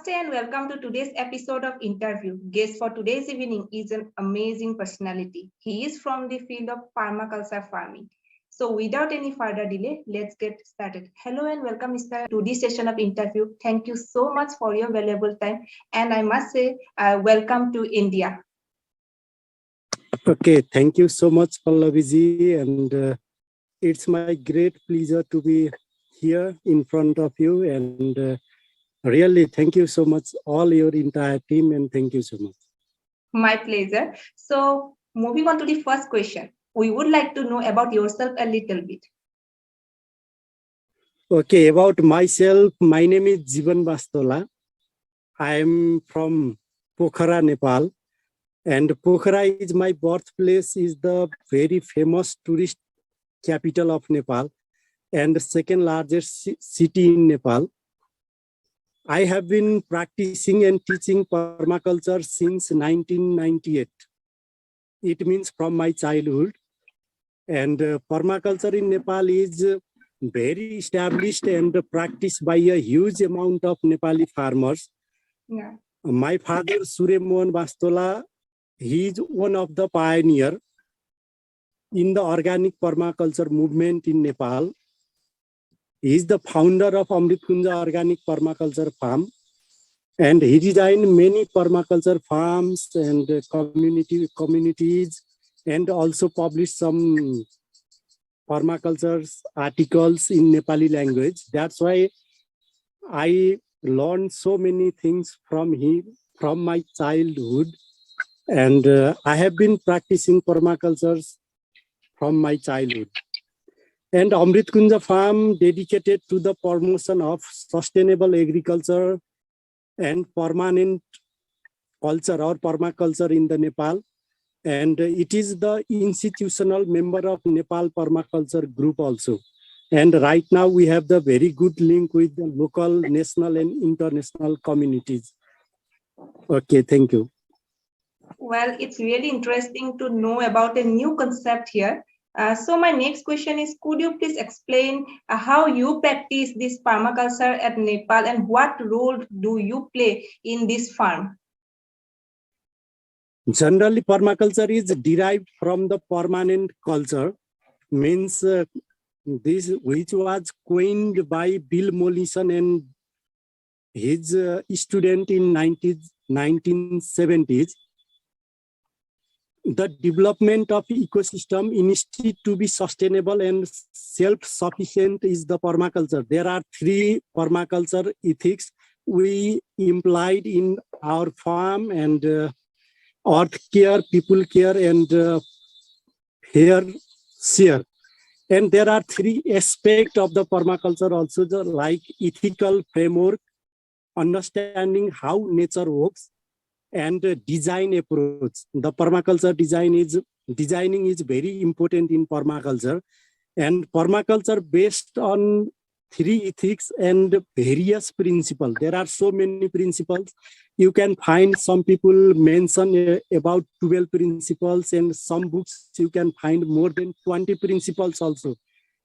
Namaste and welcome to today's episode of Interview. Guest for today's evening is an amazing personality. He is from the field of permaculture farming. So without any further delay, let's get started. Hello and welcome, Mr. to this session of interview. Thank you so much for your valuable time. And I must say, welcome to India. Okay, thank you so much, Pallabi, and it's my great pleasure to be here in front of you. And really, thank you so much, all your entire team, and thank you so much. My pleasure. So moving on to the first question, we would like to know about yourself a little bit. Okay, about myself, my name is Jeevan Bastola. I am from Pokhara, Nepal. And Pokhara is my birthplace, is the very famous tourist capital of Nepal and the second largest city in Nepal. I have been practicing and teaching permaculture since 1998. It means from my childhood. And permaculture in Nepal is very established and practiced by a huge amount of Nepali farmers. Yeah. My father, Jeevan Bastola, he is one of the pioneers in the organic permaculture movement in Nepal. He is the founder of Amrit Kunja Organic Permaculture Farm, and he designed many permaculture farms and communities, and also published some permaculture articles in Nepali language. That's why I learned so many things from him from my childhood, and I have been practicing permaculture from my childhood. And Amrit Kunja Farm dedicated to the promotion of sustainable agriculture and permanent culture or permaculture in the Nepal. And it is the institutional member of Nepal Permaculture Group also. And right now we have the very good link with the local, national and international communities. Okay, thank you. Well, it's really interesting to know about a new concept here. So my next question is, could you please explain how you practice this permaculture at Nepal and what role do you play in this farm? Generally, permaculture is derived from the permanent culture, means this which was coined by Bill Mollison and his student in 1970s. The development of ecosystem instead to be sustainable and self-sufficient is the permaculture. There are three permaculture ethics we implied in our farm, and earth care, people care, and hair share. And there are three aspects of the permaculture also, like ethical framework, understanding how nature works, and design approach. The permaculture designing is very important in permaculture, and permaculture based on three ethics and various principles. There are so many principles. You can find some people mention about 12 principles, and some books you can find more than 20 principles also.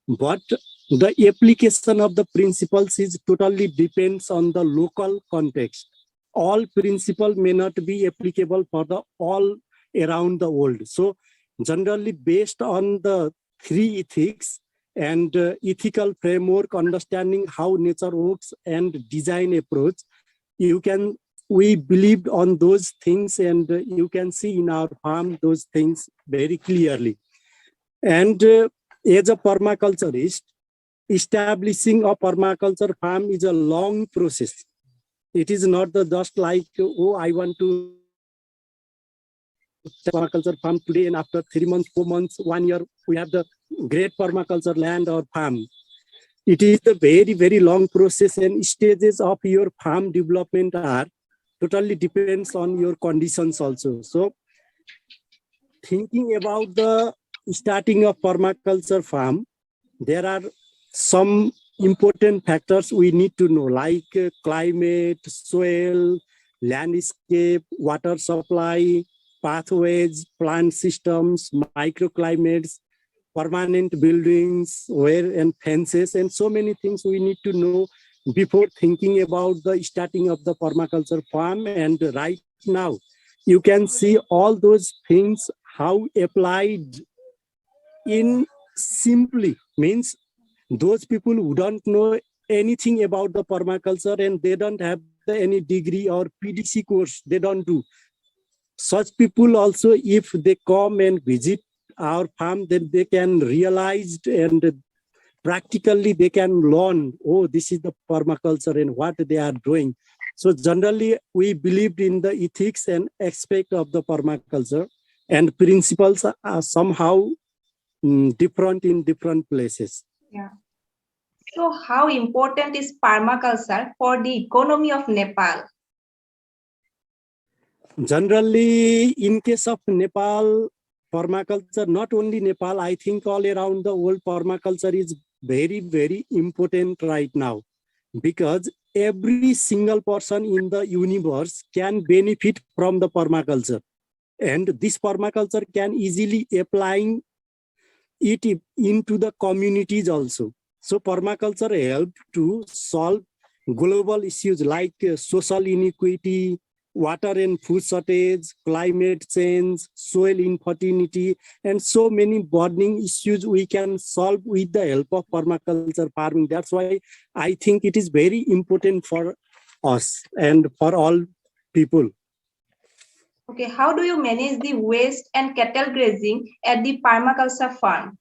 But the application of the principles is totally depends on the local context. All principles may not be applicable for the all around the world. So generally based on the three ethics and ethical framework, understanding how nature works and design approach, we believed on those things, and you can see in our farm those things very clearly. And as a permaculturist, establishing a permaculture farm is a long process. It is not just like, oh, I want to permaculture farm today, and after 3 months, 4 months, 1 year, we have the great permaculture land or farm. It is the very, very long process, and stages of your farm development are totally depends on your conditions also. So thinking about the starting of permaculture farm, there are some important factors we need to know, like climate, soil, landscape, water supply, pathways, plant systems, microclimates, permanent buildings, where and fences, and so many things we need to know before thinking about the starting of the permaculture farm. And right now, you can see all those things how applied in simply means those people who don't know anything about the permaculture and they don't have any degree or PDC course, they don't do. Such people also, if they come and visit our farm, then they can realize and practically they can learn, oh, this is the permaculture and what they are doing. So generally, we believed in the ethics and aspect of the permaculture, and principles are somehow different in different places. Yeah. So how important is permaculture for the economy of Nepal? Generally, in case of Nepal, permaculture, not only Nepal, I think all around the world, permaculture is very, very important right now, because every single person in the universe can benefit from the permaculture. And this permaculture can easily applying it into the communities also. So permaculture help to solve global issues like social inequity, water and food shortage, climate change, soil infertility, and so many burning issues we can solve with the help of permaculture farming. That's why I think it is very important for us and for all people. Okay, how do you manage the waste and cattle grazing at the permaculture farm?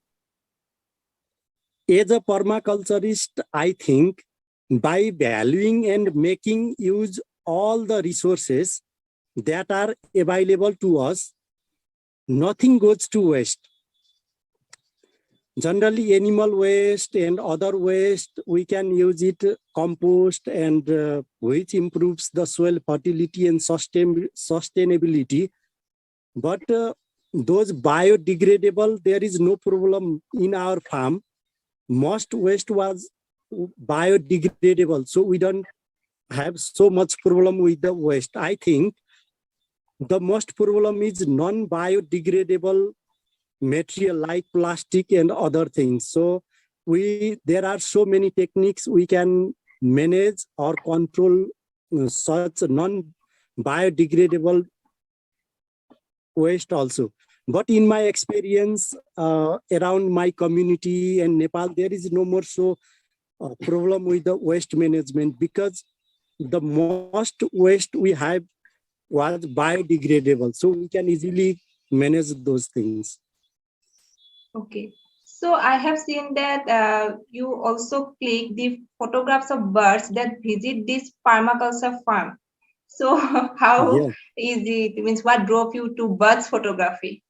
As a permaculturist, I think by valuing and making use all the resources that are available to us, nothing goes to waste. Generally, animal waste and other waste, we can use it compost, and which improves the soil fertility and sustainability. But those biodegradable, there is no problem in our farm. Most waste was biodegradable, so we don't have so much problem with the waste. I think the most problem is non-biodegradable material like plastic and other things. So there are so many techniques we can manage or control such non-biodegradable waste also. But in my experience around my community and Nepal, there is no more so problem with the waste management, because the most waste we have was biodegradable. So we can easily manage those things. Okay. So I have seen that you also click the photographs of birds that visit this permaculture farm. So how is it? Means what drove you to birds photography?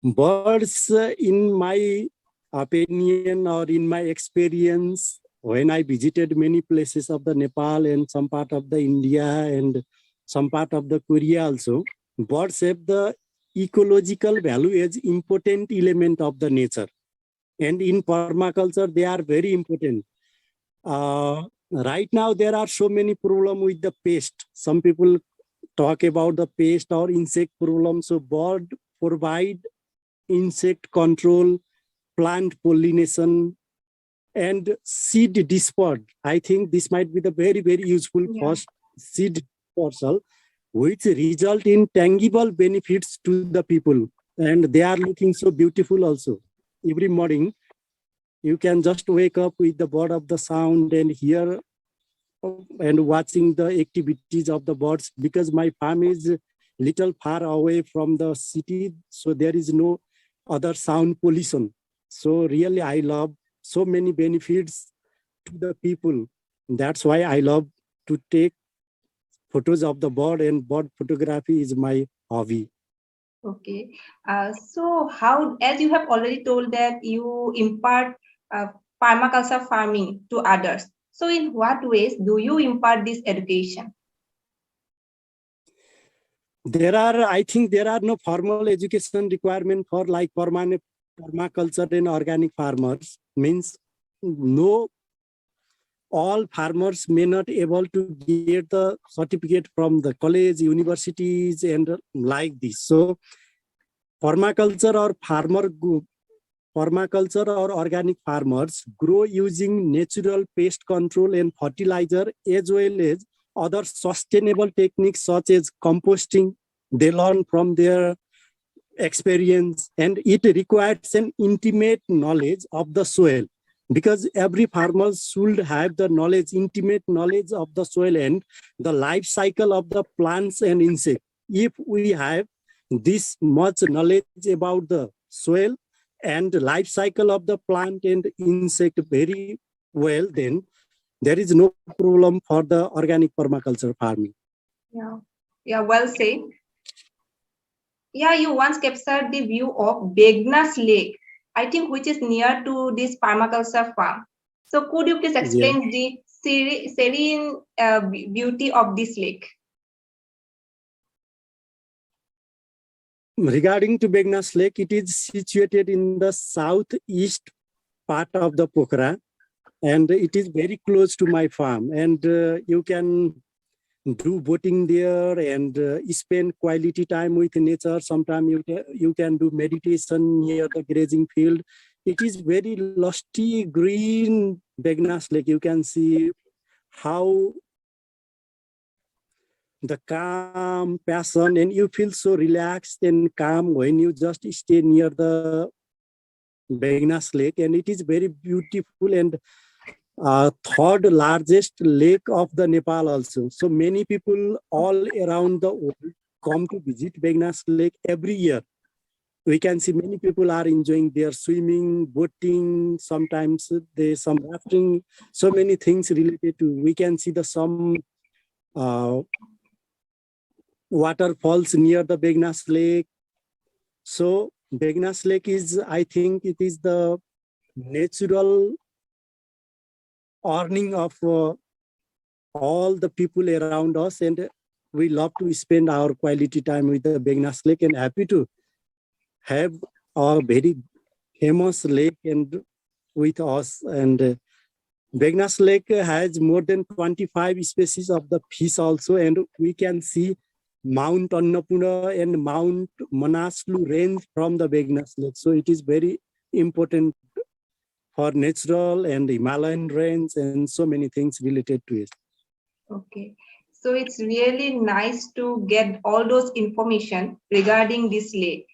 Birds, in my opinion or in my experience, when I visited many places of the Nepal and some part of the India and some part of the Korea also, birds have the ecological value as important element of the nature. And in permaculture, they are very important. Right now, there are so many problems with the pest. Some people talk about the pest or insect problem. So bird provide insect control, plant pollination, and seed dispersal. I think this might be the very, very useful first seed dispersal, which result in tangible benefits to the people. And they are looking so beautiful also. Every morning, you can just wake up with the bird of the sound and hear and watching the activities of the birds, because my farm is little far away from the city, so there is no other sound pollution. So really, I love so many benefits to the people. That's why I love to take photos of the bird, and bird photography is my hobby. Okay. So how, as you have already told that you impart permaculture farming to others. So in what ways do you impart this education? I think there are no formal education requirement for like permaculture and organic farmers. Means no, all farmers may not able to get the certificate from the college, universities, and like this. So permaculture or permaculture or organic farmers grow using natural pest control and fertilizer, as well as other sustainable techniques such as composting. They learn from their experience, and it requires an intimate knowledge of the soil, because every farmer should have the knowledge, intimate knowledge of the soil and the life cycle of the plants and insects. If we have this much knowledge about the soil and life cycle of the plant and insect very well, then there is no problem for the organic permaculture farming. Yeah, well said. Yeah, you once captured the view of Begnas Lake, I think, which is near to this permaculture farm. So could you please explain the serene beauty of this lake? Regarding to Begnas Lake, it is situated in the southeast part of the Pokhara, and it is very close to my farm. And you can do boating there and spend quality time with nature. Sometimes you can do meditation near the grazing field. It is very lusty green Begnas Lake. You can see how the calm passion, and you feel so relaxed and calm when you just stay near the Begnas Lake. And it is very beautiful and third largest lake of the Nepal also. So many people all around the world come to visit Begnas Lake every year. We can see many people are enjoying their swimming, boating, sometimes some rafting, so many things related to. We can see some waterfalls near the Begnas Lake. So Begnas Lake is, I think it is the natural earning of all the people around us, and we love to spend our quality time with the Begnas Lake, and happy to have a very famous lake and with us. And Begnas Lake has more than 25 species of the fish also, and we can see Mount Annapurna and Mount Manaslu range from the Begnas Lake. So it is very important for natural and Himalayan range and so many things related to it. Okay, so it's really nice to get all those information regarding this lake.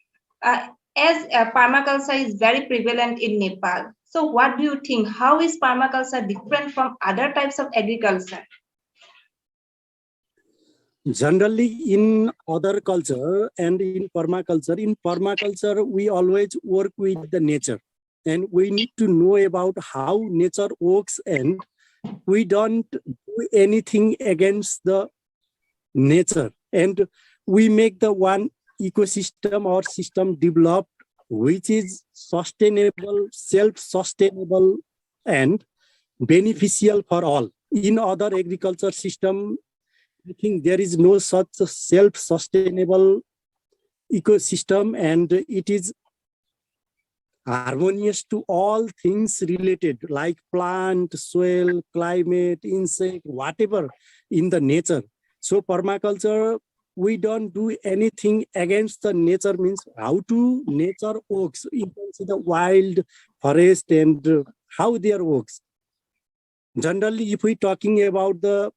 As permaculture is very prevalent in Nepal, so what do you think? How is permaculture different from other types of agriculture? Generally, in other culture and in permaculture, we always work with the nature, and we need to know about how nature works, and we don't do anything against the nature, and we make the one ecosystem or system developed which is sustainable, self-sustainable, and beneficial for all. In other agriculture system, I think there is no such self-sustainable ecosystem, and it is harmonious to all things related like plant, soil, climate, insect, whatever in the nature. So permaculture, we don't do anything against the nature, means how to nature works. You can see the wild forest and how their works. Generally, if we talking about the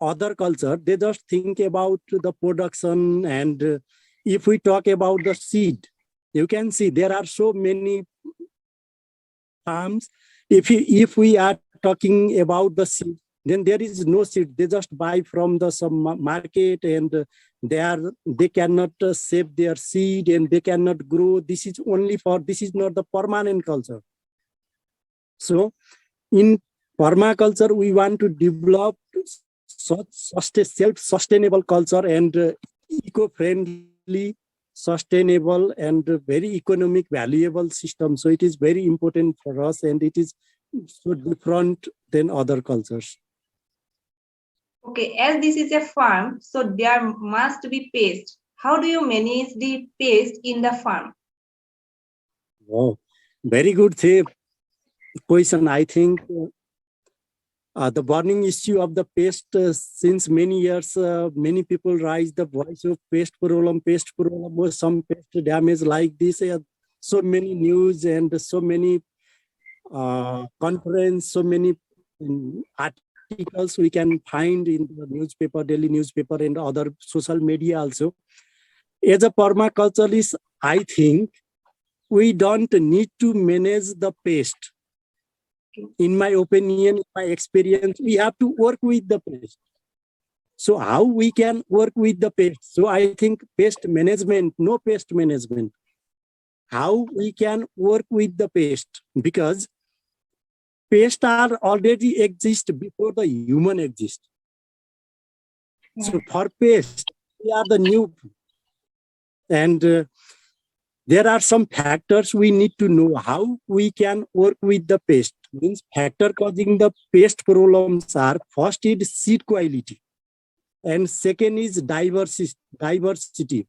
other culture, they just think about the production. And if we talk about the seed, you can see there are so many farms. If we are talking about the seed, then there is no seed. They just buy from the some market, and they cannot save their seed, and they cannot grow. This is not the permanent culture. So in permaculture, we want to develop such self-sustainable culture and eco-friendly, sustainable, and very economic, valuable system. So it is very important for us, and it is so different than other cultures. Okay, as this is a farm, so there must be pest. How do you manage the pest in the farm? Wow, very good question. I think the burning issue of the pest, since many years, many people raise the voice of pest problem, or some pest damage like this. so many news and so many conference, so many articles we can find in the newspaper, daily newspaper, and other social media also. As a permaculturist, I think we don't need to manage the pest. In my opinion, in my experience, we have to work with the pest. So how we can work with the pest? So I think pest management, no pest management. How we can work with the pest? Because pests are already exist before the human exist. So for pests, we are the new, and there are some factors we need to know how we can work with the pest. Means factor causing the pest problems are: first is seed quality, and second is diversity,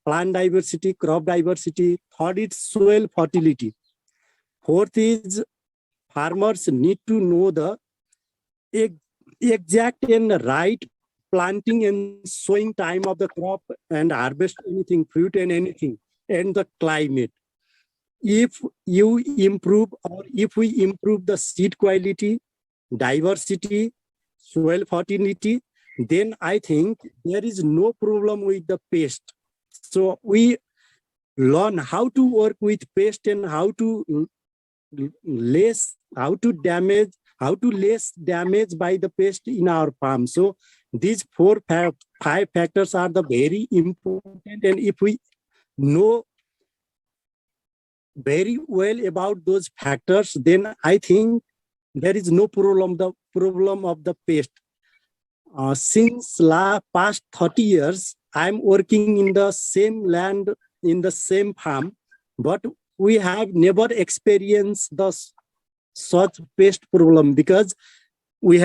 plant diversity, crop diversity. Third is soil fertility. Fourth is farmers need to know the exact and right planting and sowing time of the crop and harvest anything, fruit and anything, and the climate. If you improve, or if we improve the seed quality, diversity, soil fertility, then I think there is no problem with the pest. So we learn how to work with pest and how to less damage by the pest in our farm. So these five factors are the very important, and if we know very well about those factors, then I think there is no problem, the problem of the pest. Since past 30 years, I'm working in the same land, in the same farm, but we have never experienced such pest problem, because we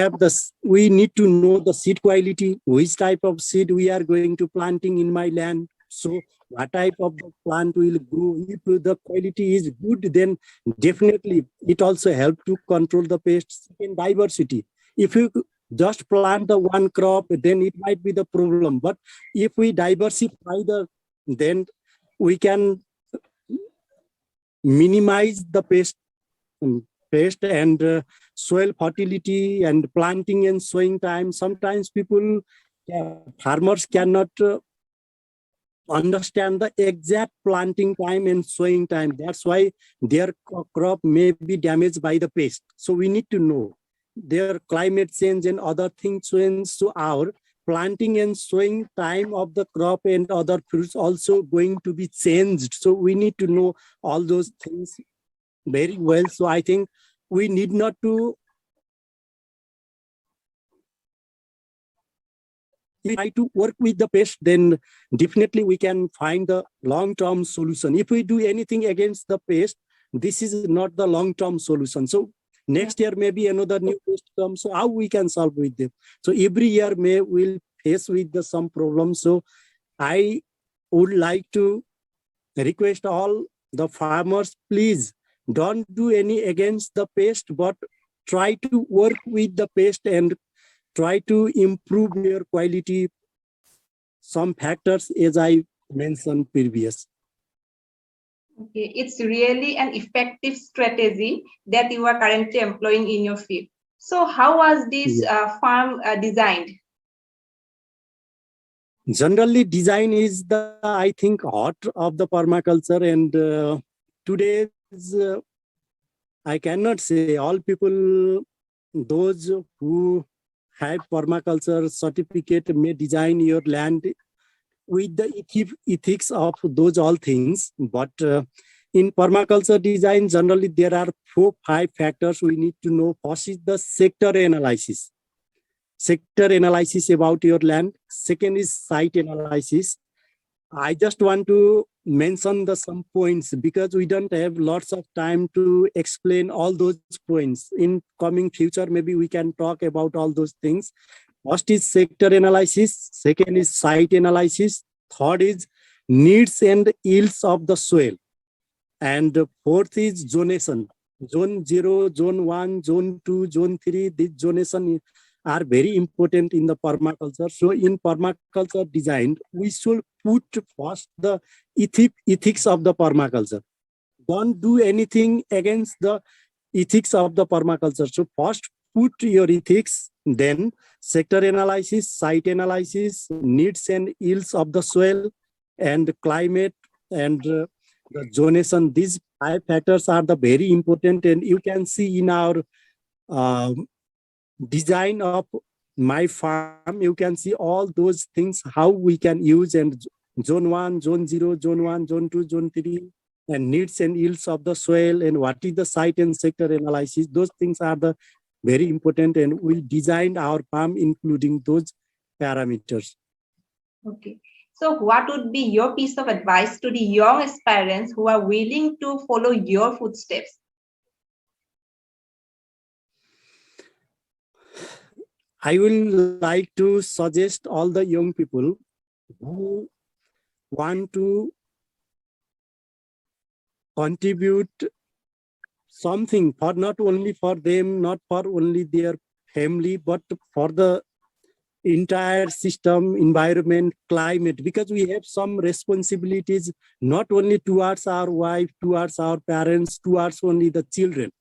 need to know the seed quality, which type of seed we are going to planting in my land. So what type of the plant will grow. If the quality is good, then definitely it also help to control the pests. In diversity, if you just plant the one crop, then it might be the problem. But if we diversify then we can minimize the pest and soil fertility and planting and sowing time. Sometimes farmers cannot understand the exact planting time and sowing time. That's why their crop may be damaged by the pest. So we need to know their climate change and other things change, so our planting and sowing time of the crop and other fruits also going to be changed. So we need to know all those things very well. So I think we need not to try to work with the pest, then definitely we can find the long-term solution. If we do anything against the pest, this is not the long-term solution. So next year maybe another new pest comes. So how we can solve with them? So every year we'll face with some problems. So I would like to request all the farmers, please don't do any against the pest, but try to work with the pest and try to improve your quality. Some factors, as I mentioned previous. Okay, it's really an effective strategy that you are currently employing in your field. So how was this farm designed? Generally, design is the, I think, heart of the permaculture, and today's, I cannot say all people, those who have permaculture certificate may design your land with the ethics of those all things. But in permaculture design, generally there are 4-5 factors we need to know. First is the sector analysis. Sector analysis about your land. Second is site analysis. I just want to mention some points because we don't have lots of time to explain all those points. In coming future, maybe we can talk about all those things. First is sector analysis. Second is site analysis. Third is needs and yields of the soil. And fourth is zonation. Zone 0, Zone 1, Zone 2, Zone 3. This zonation are very important in the permaculture. So in permaculture design, we should put first the ethics of the permaculture. don't do anything against the ethics of the permaculture. So first put your ethics, then sector analysis, site analysis, needs and yields of the soil and climate and the zonation. These 5 factors are the very important, and you can see in our design of my farm, you can see all those things, how we can use, and zone 1, zone 0, zone 1, zone 2, zone 3, and needs and yields of the soil, and what is the site and sector analysis. Those things are the very important, and we designed our farm including those parameters. Okay. So what would be your piece of advice to the young aspirants who are willing to follow your footsteps? I will like to suggest all the young people who want to contribute something for not only for them, not for only their family, but for the entire system, environment, climate, because we have some responsibilities, not only towards our wife, towards our parents, towards only the children.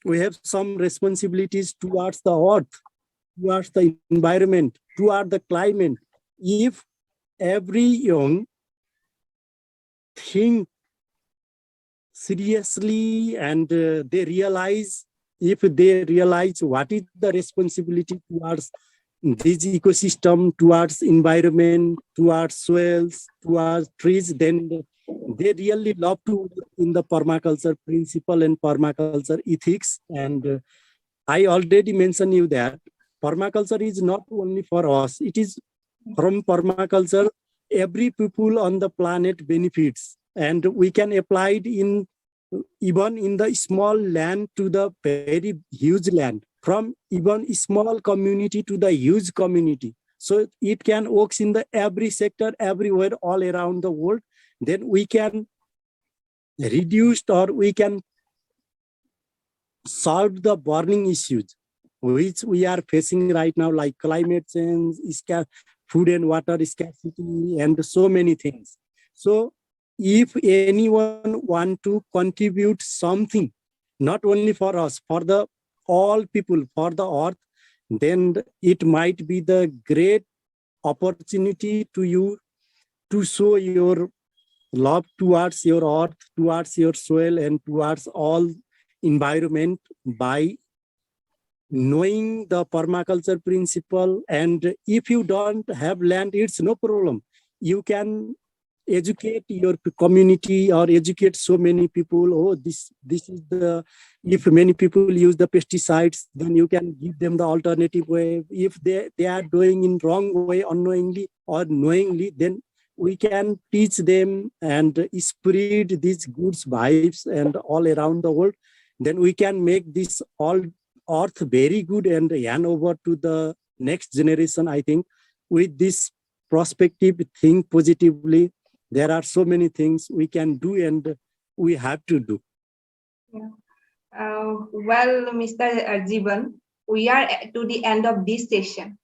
We have some responsibilities towards the earth, towards the environment, towards the climate. If every young think seriously and they realize, if they realize what is the responsibility towards this ecosystem, towards environment, towards soils, towards trees, then they really love to work in the permaculture principle and permaculture ethics. And I already mentioned you that permaculture is not only for us, it is from permaculture, every people on the planet benefits, and we can apply it in even in the small land to the very huge land, from even small community to the huge community. So it can work in the every sector, everywhere, all around the world. Then we can reduce, or we can solve the burning issues which we are facing right now, like climate change, food and water scarcity, and so many things. So if anyone want to contribute something, not only for us, for the all people, for the earth, then it might be the great opportunity to you to show your love towards your earth, towards your soil, and towards all environment by knowing the permaculture principle. And if you don't have land, it's no problem. You can educate your community or educate so many people. Oh, this is the, if many people use the pesticides, then you can give them the alternative way. If they are doing in wrong way, unknowingly or knowingly, then we can teach them and spread these good vibes and all around the world. Then we can make this all earth very good and hand over to the next generation. I think with this perspective, think positively. There are so many things we can do and we have to do. Yeah. Well, Mr. Jeevan, we are to the end of this session.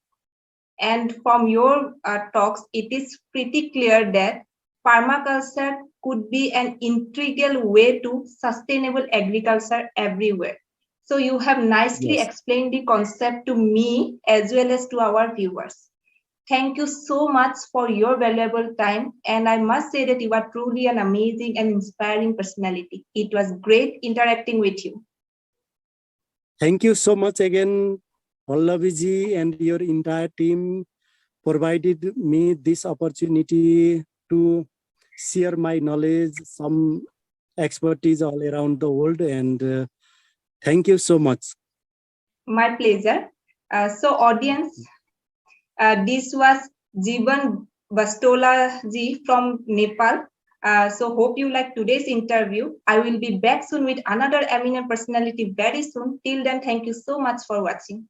And from your talks, it is pretty clear that permaculture could be an integral way to sustainable agriculture everywhere. So you have nicely explained the concept to me as well as to our viewers. Thank you so much for your valuable time. And I must say that you are truly an amazing and inspiring personality. It was great interacting with you. Thank you so much again, Pallabi ji, and your entire team provided me this opportunity to share my knowledge, some expertise all around the world. And thank you so much. My pleasure. So audience, this was Jeevan Bastola ji from Nepal. So hope you like today's interview. I will be back soon with another eminent personality very soon. Till then, thank you so much for watching.